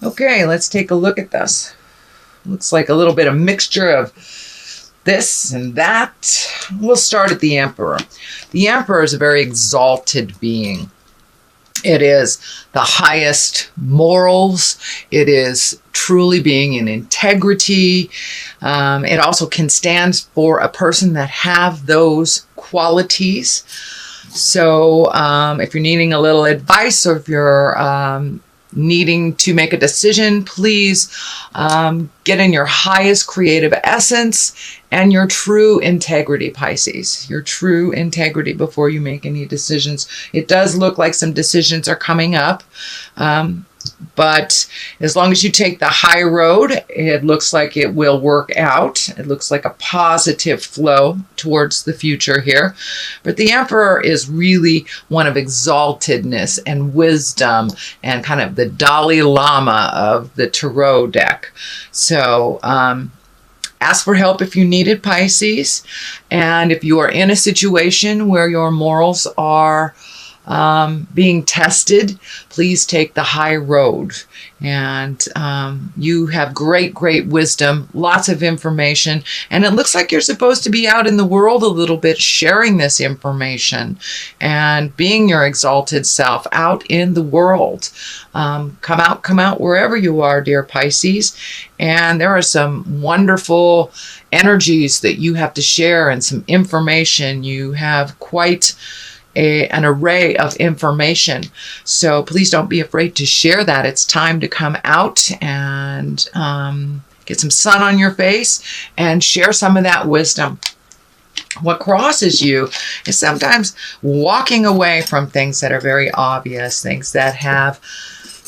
Okay, let's take a look at this. Looks like a little bit of mixture of this and that. We'll start at the Emperor. The Emperor is a very exalted being. It is the highest morals. It is truly being in integrity. It also can stand for a person that have those qualities. So if you're needing a little advice, or if you're needing to make a decision, please get in your highest creative essence and your true integrity, Pisces. Your true integrity before you make any decisions. It does look like some decisions are coming up, but as long as you take the high road, it looks like it will work out. It looks like a positive flow towards the future here. But the Emperor is really one of exaltedness and wisdom and kind of the Dalai Lama of the tarot deck. So ask for help if you need it, Pisces. And if you are in a situation where your morals are being tested, please take the high road. And you have great wisdom, lots of information, and it looks like you're supposed to be out in the world a little bit sharing this information and being your exalted self out in the world. Come out wherever you are, dear Pisces. And there are some wonderful energies that you have to share and some information. You have quite an array of information. So please don't be afraid to share that. It's time to come out and get some sun on your face and share some of that wisdom. What crosses you is sometimes walking away from things that are very obvious, things that have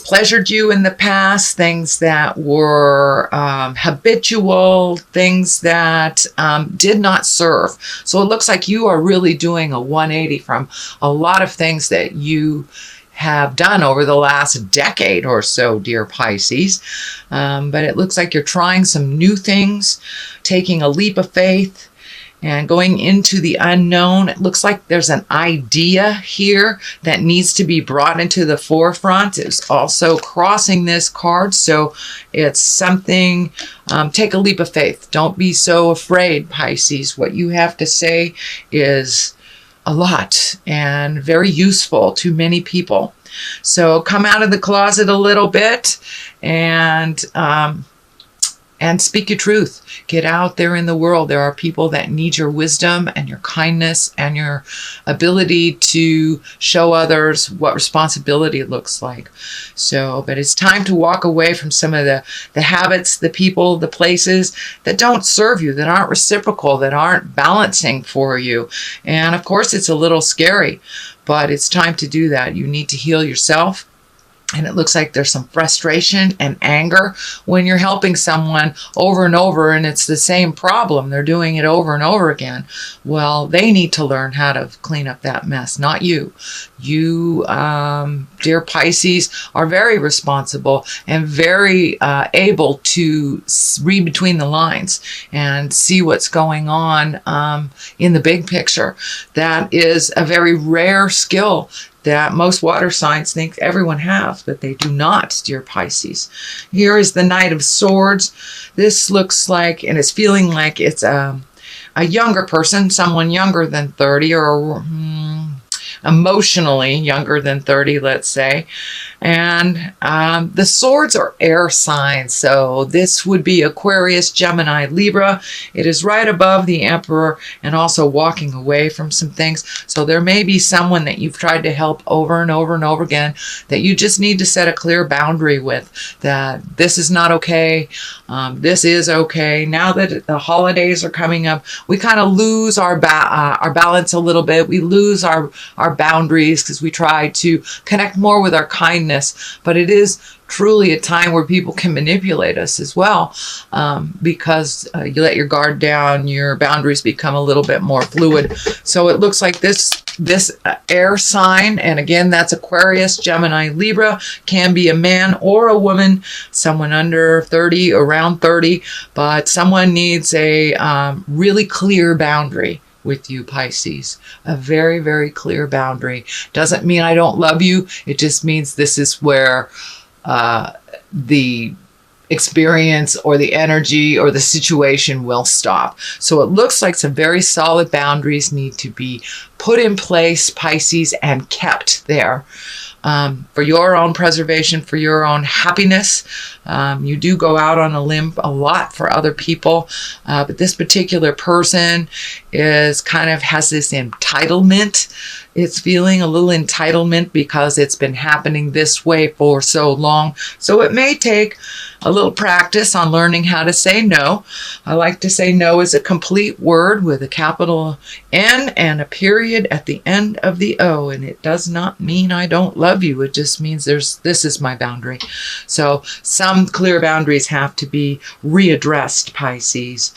pleasured you in the past, things that were habitual, things that did not serve. So it looks like you are really doing a 180 from a lot of things that you have done over the last decade or so, dear Pisces. But it looks like you're trying some new things, taking a leap of faith, and going into the unknown. It looks like there's an idea here that needs to be brought into the forefront. It's also crossing this card. So it's something, take a leap of faith. Don't be so afraid, Pisces. What you have to say is a lot and very useful to many people. So come out of the closet a little bit and speak your truth. Get out there in the world. There are people that need your wisdom and your kindness and your ability to show others what responsibility looks like. So, but it's time to walk away from some of the habits, the people, the places that don't serve you, that aren't reciprocal, that aren't balancing for you. And of course, it's a little scary, but it's time to do that. You need to heal yourself. And it looks like there's some frustration and anger when you're helping someone over and over and it's the same problem. They're doing it over and over again. Well, they need to learn how to clean up that mess, not you. You, dear Pisces, are very responsible and very able to read between the lines and see what's going on in the big picture. That is a very rare skill that most water signs think everyone has, but they do not, dear Pisces. Here is the Knight of Swords. This looks like, and it's feeling like it's a younger person, someone younger than 30 or emotionally younger than 30, let's say. And the swords are air signs. So this would be Aquarius, Gemini, Libra. It is right above the Emperor and also walking away from some things. So there may be someone that you've tried to help over and over and over again that you just need to set a clear boundary with, that this is not okay. This is okay. Now that the holidays are coming up, we kind of lose our balance a little bit. We lose our boundaries because we try to connect more with our kindness. But it is truly a time where people can manipulate us as well, because you let your guard down, your boundaries become a little bit more fluid. So it looks like this air sign, and again, that's Aquarius, Gemini, Libra, can be a man or a woman, someone under 30, around 30, but someone needs a really clear boundary with you, Pisces. A very, very clear boundary. Doesn't mean I don't love you. It just means this is where the experience or the energy or the situation will stop. So it looks like some very solid boundaries need to be put in place, Pisces, and kept there. For your own preservation, for your own happiness. You do go out on a limb a lot for other people, but this particular person is kind of has this entitlement. It's feeling a little entitlement because it's been happening this way for so long. So it may take a little practice on learning how to say no. I like to say no is a complete word with a capital N and a period at the end of the O. And it does not mean I don't love you. It just means this is my boundary. So some clear boundaries have to be readdressed, Pisces.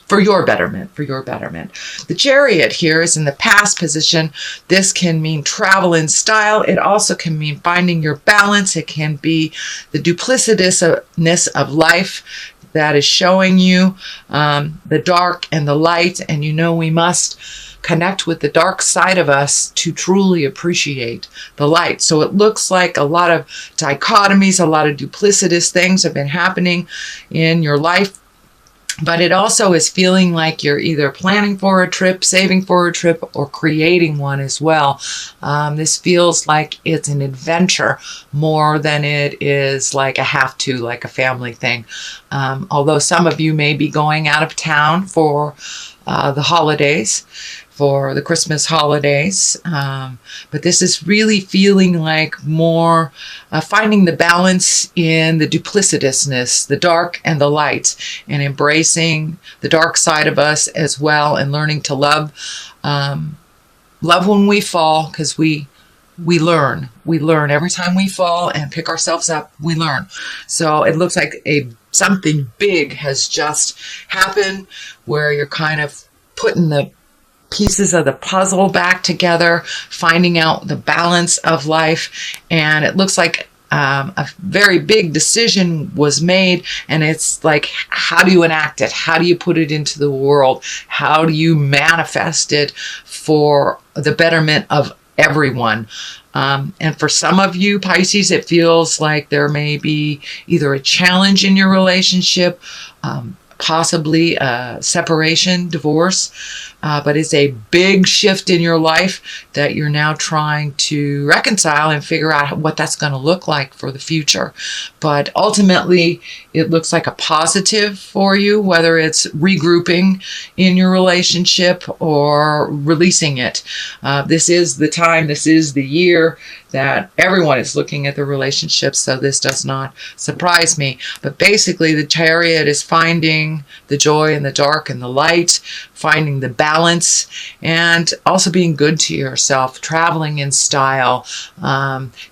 For your betterment, for your betterment. The Chariot here is in the past position. This can mean travel in style. It also can mean finding your balance. It can be the duplicitousness of life that is showing you the dark and the light. And you know we must connect with the dark side of us to truly appreciate the light. So it looks like a lot of dichotomies, a lot of duplicitous things have been happening in your life. But it also is feeling like you're either planning for a trip, saving for a trip, or creating one as well. This feels like it's an adventure more than it is like a have to, like a family thing. Although some of you may be going out of town for the holidays, for the Christmas holidays. But this is really feeling like more finding the balance in the duplicitousness, the dark and the light, and embracing the dark side of us as well, and learning to love. Love when we fall, because we learn. We learn every time we fall and pick ourselves up, we learn. So it looks like something big has just happened where you're kind of putting the pieces of the puzzle back together, finding out the balance of life. And it looks like a very big decision was made, and it's like, how do you enact it? How do you put it into the world? How do you manifest it for the betterment of everyone? And for some of you, Pisces, it feels like there may be either a challenge in your relationship, possibly a separation, divorce, but it's a big shift in your life that you're now trying to reconcile and figure out what that's going to look like for the future. But ultimately, it looks like a positive for you, whether it's regrouping in your relationship or releasing it. This is the time, this is the year that everyone is looking at the relationship, so this does not surprise me. But basically, the Chariot is finding the joy in the dark and the light, finding the balance, and also being good to yourself, traveling in style,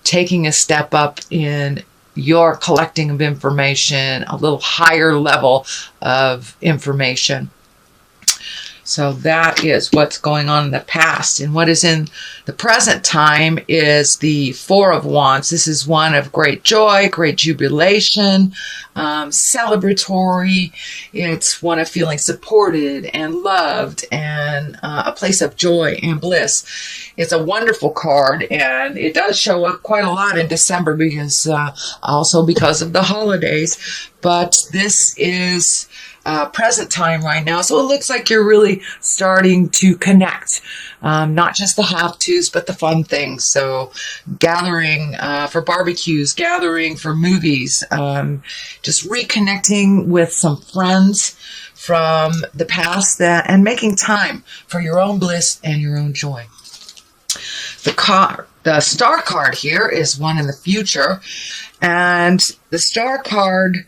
taking a step up in your collecting of information, a little higher level of information. So that is what's going on in the past. And what is in the present time is the Four of Wands. This is one of great joy, great jubilation, celebratory. It's one of feeling supported and loved, and a place of joy and bliss. It's a wonderful card, and it does show up quite a lot in December because also because of the holidays. But this is present time right now. So it looks like you're really starting to connect, not just the have-tos, but the fun things. So gathering for barbecues, gathering for movies, just reconnecting with some friends from the past and making time for your own bliss and your own joy. The star card here is one in the future, and the star card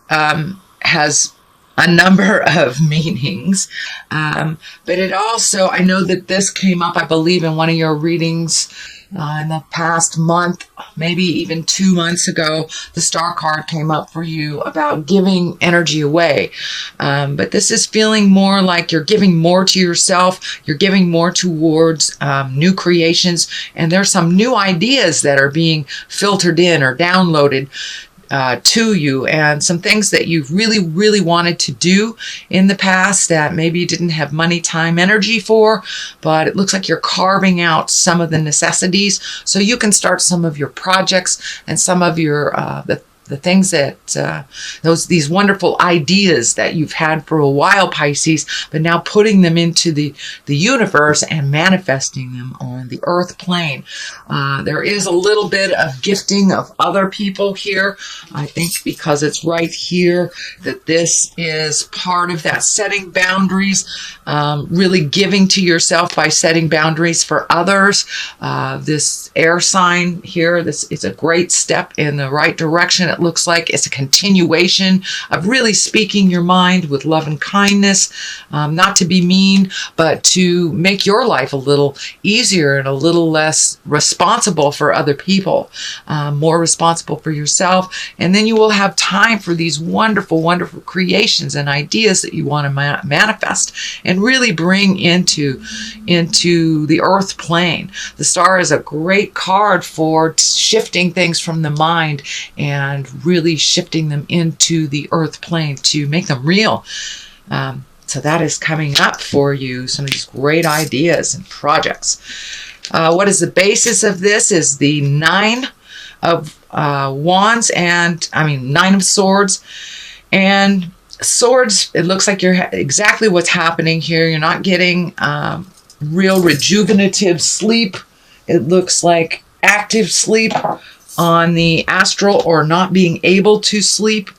has a number of meanings, but it also, I know that this came up, I believe, in one of your readings in the past month, maybe even 2 months ago. The star card came up for you about giving energy away, but this is feeling more like you're giving more to yourself, you're giving more towards new creations, and there's some new ideas that are being filtered in or downloaded to you, and some things that you really wanted to do in the past that maybe you didn't have money, time, energy for, but it looks like you're carving out some of the necessities so you can start some of your projects and some of your the things that these wonderful ideas that you've had for a while, Pisces, but now putting them into the universe and manifesting them on the earth plane. There is a little bit of gifting of other people here. I think because it's right here that this is part of that setting boundaries, really giving to yourself by setting boundaries for others. This air sign here, this is a great step in the right direction. It looks like it's a continuation of really speaking your mind with love and kindness, not to be mean, but to make your life a little easier and a little less responsible for other people, more responsible for yourself. And then you will have time for these wonderful, wonderful creations and ideas that you want to manifest and really bring into the earth plane. The star is a great card for shifting things from the mind and really shifting them into the earth plane to make them real. So that is coming up for you, some of these great ideas and projects. What is the basis of this is the Nine of Wands and, Nine of Swords. And Swords, it looks like you're exactly what's happening here. You're not getting real rejuvenative sleep. It looks like active sleep on the astral, or not being able to sleep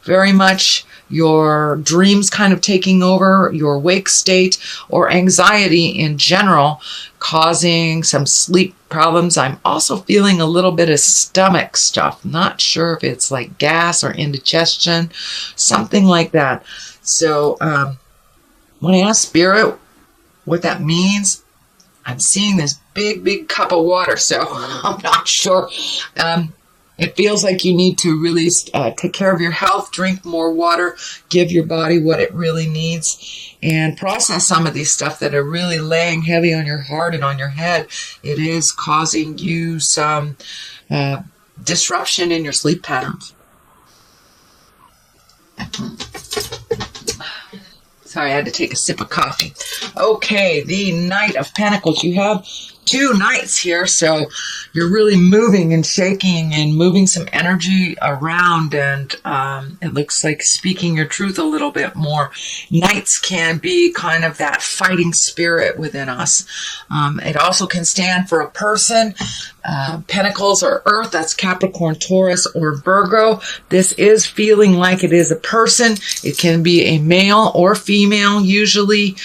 very much. Your dreams kind of taking over your wake state, or anxiety in general, causing some sleep problems. I'm also feeling a little bit of stomach stuff. Not sure if it's like gas or indigestion, something like that. So when I ask Spirit what that means, I'm seeing this big cup of water, so I'm not sure. It feels like you need to really take care of your health, drink more water, give your body what it really needs, and process some of these stuff that are really laying heavy on your heart and on your head. It is causing you some disruption in your sleep patterns. Sorry, I had to take a sip of coffee. Okay, the Knight of Pentacles. You have two knights here, so you're really moving and shaking and moving some energy around, and it looks like speaking your truth a little bit more. Knights can be kind of that fighting spirit within us. It also can stand for a person. Pentacles are earth, that's Capricorn, Taurus, or Virgo. This is feeling like it is a person. It can be a male or female, usually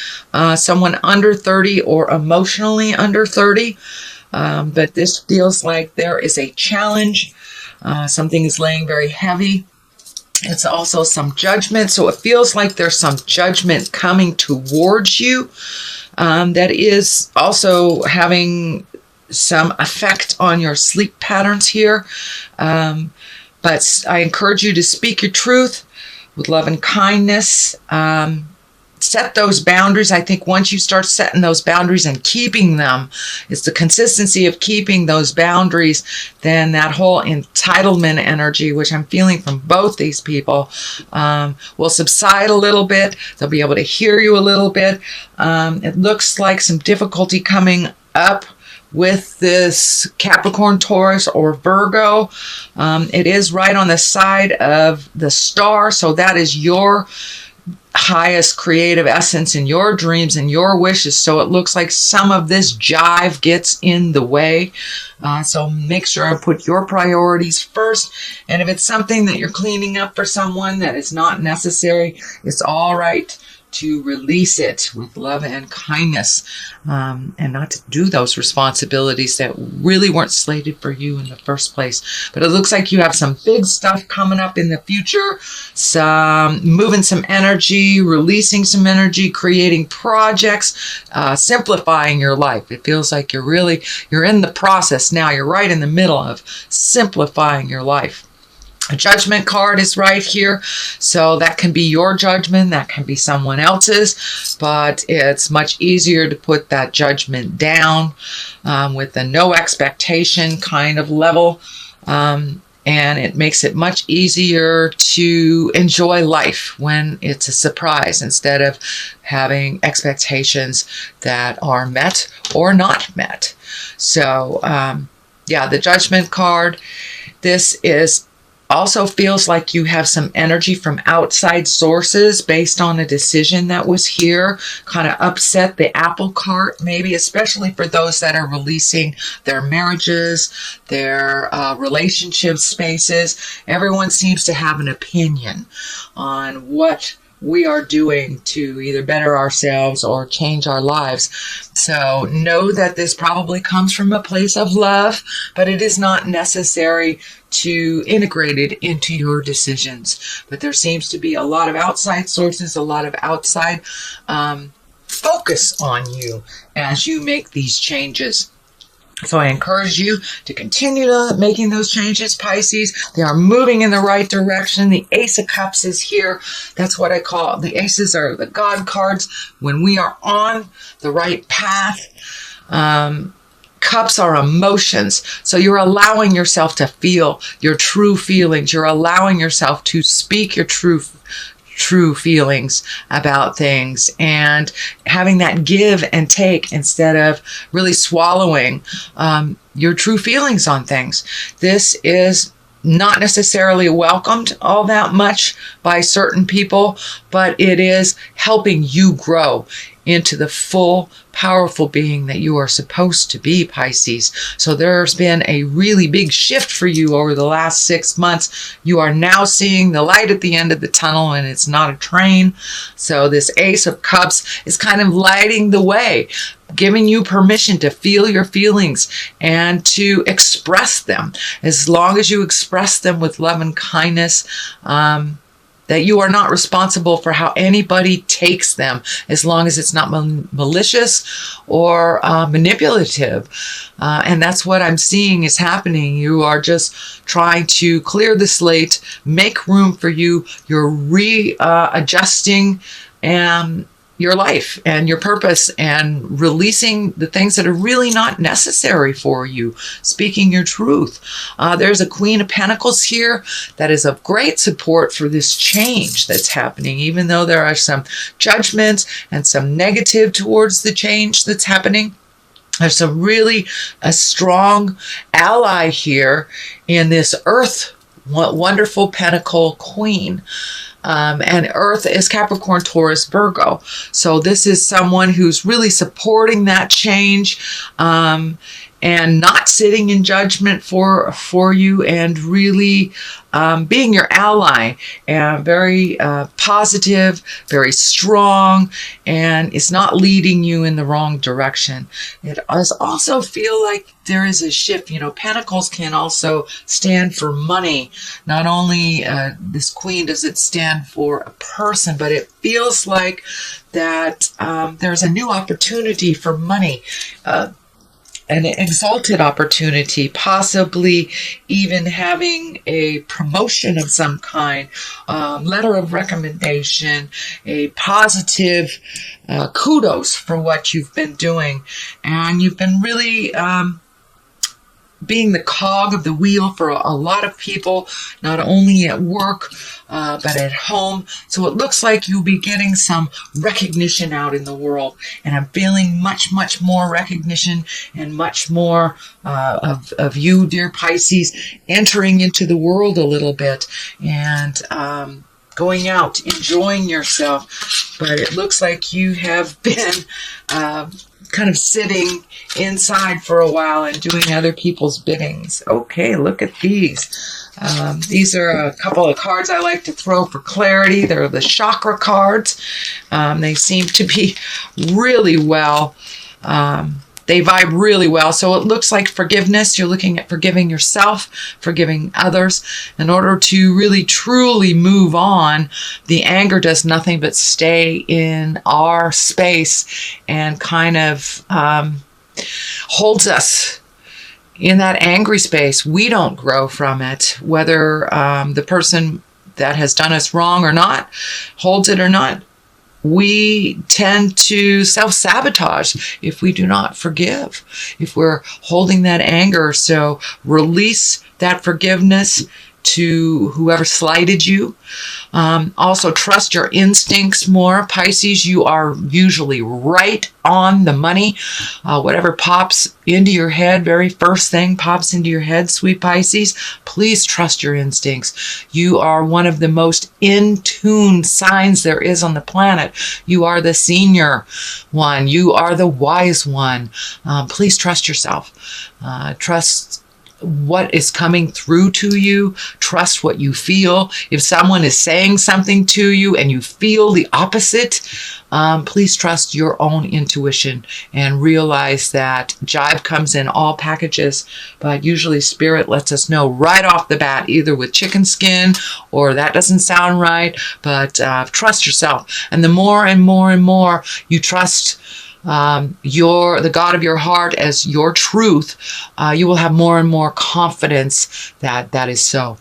someone under 30 or emotionally under 30. But this feels like there is a challenge. Something is laying very heavy. It's also some judgment. So it feels like there's some judgment coming towards you that is also having some effect on your sleep patterns here. But I encourage you to speak your truth with love and kindness. Set those boundaries. I think once you start setting those boundaries and keeping them, it's the consistency of keeping those boundaries, then that whole entitlement energy, which I'm feeling from both these people, will subside a little bit. They'll be able to hear you a little bit. It looks like some difficulty coming up with this Capricorn, Taurus, or Virgo. It is right on the side of the star, so that is your highest creative essence in your dreams and your wishes. So it looks like some of this jive gets in the way. So make sure I put your priorities first. And if it's something that you're cleaning up for someone that is not necessary, it's all right to release it with love and kindness, and not to do those responsibilities that really weren't slated for you in the first place. But it looks like you have some big stuff coming up in the future, some moving some energy, releasing some energy, creating projects, simplifying your life. It feels like you're in the process now. You're right in the middle of simplifying your life. A judgment card is right here, so that can be your judgment, that can be someone else's, but it's much easier to put that judgment down with a no expectation kind of level. And it makes it much easier to enjoy life when it's a surprise instead of having expectations that are met or not met. So, yeah, the Judgment card. This is also feels like you have some energy from outside sources based on a decision that was here, kind of upset the apple cart, maybe, especially for those that are releasing their marriages, their relationship spaces. Everyone seems to have an opinion on what we are doing to either better ourselves or change our lives. So know that this probably comes from a place of love, but it is not necessary to integrate it into your decisions. But there seems to be a lot of outside sources, a lot of outside focus on you as you make these changes. So I encourage you to continue making those changes, Pisces. They are moving in the right direction. The Ace of Cups is here. That's what I call the aces are the God cards when we are on the right path. Cups are emotions. So you're allowing yourself to feel your true feelings. You're allowing yourself to speak your true feelings about things and having that give and take instead of really swallowing your true feelings on things. This is not necessarily welcomed all that much by certain people, but it is helping you grow into the full, powerful being that you are supposed to be, Pisces. So there's been a really big shift for you over the last 6 months. You are now seeing the light at the end of the tunnel, and it's not a train. So this Ace of Cups is kind of lighting the way, giving you permission to feel your feelings and to express them. As long as you express them with love and kindness, that you are not responsible for how anybody takes them, as long as it's not malicious or manipulative. And that's what I'm seeing is happening. You are just trying to clear the slate, make room for you. You're readjusting your life and your purpose and releasing the things that are really not necessary for you, speaking your truth. There's a Queen of Pentacles here that is of great support for this change that's happening, even though there are some judgments and some negative towards the change that's happening. There's a strong ally here in this Earth, wonderful Pentacle Queen. And Earth is Capricorn, Taurus, Virgo. So this is someone who's really supporting that change and not sitting in judgment for you, and really being your ally, and very positive, very strong, and it's not leading you in the wrong direction. It does also feel like there is a shift. You know, Pentacles can also stand for money. Not only this Queen does it stand for a person, but it feels like that there's a new opportunity for money. An exalted opportunity, possibly even having a promotion of some kind, letter of recommendation, a positive kudos for what you've been doing. And you've been really being the cog of the wheel for a lot of people, not only at work, but at home. So it looks like you'll be getting some recognition out in the world. And I'm feeling much, much more recognition and much more of you, dear Pisces, entering into the world a little bit and going out, enjoying yourself. But it looks like you have been kind of sitting inside for a while and doing other people's biddings. Okay, look at these. These are a couple of cards I like to throw for clarity. They're the chakra cards. They seem to be really well. They vibe really well. So it looks like forgiveness. You're looking at forgiving yourself, forgiving others. In order to really truly move on, the anger does nothing but stay in our space and kind of holds us in that angry space. We don't grow from it, whether the person that has done us wrong or not, holds it or not. we tend to self-sabotage if we do not forgive, if we're holding that anger. So release that forgiveness to whoever slighted you. Also, trust your instincts more. Pisces, you are usually right on the money. Whatever pops into your head, very first thing pops into your head, sweet Pisces, please trust your instincts. You are one of the most in tune signs there is on the planet. You are the senior one. You are the wise one. Please trust yourself. Trust what is coming through to you. Trust what you feel. If someone is saying something to you and you feel the opposite, please trust your own intuition and realize that jive comes in all packages, but usually spirit lets us know right off the bat, either with chicken skin or that doesn't sound right, but trust yourself. And the more and more and more you trust the God of your heart as your truth, you will have more and more confidence that that is so.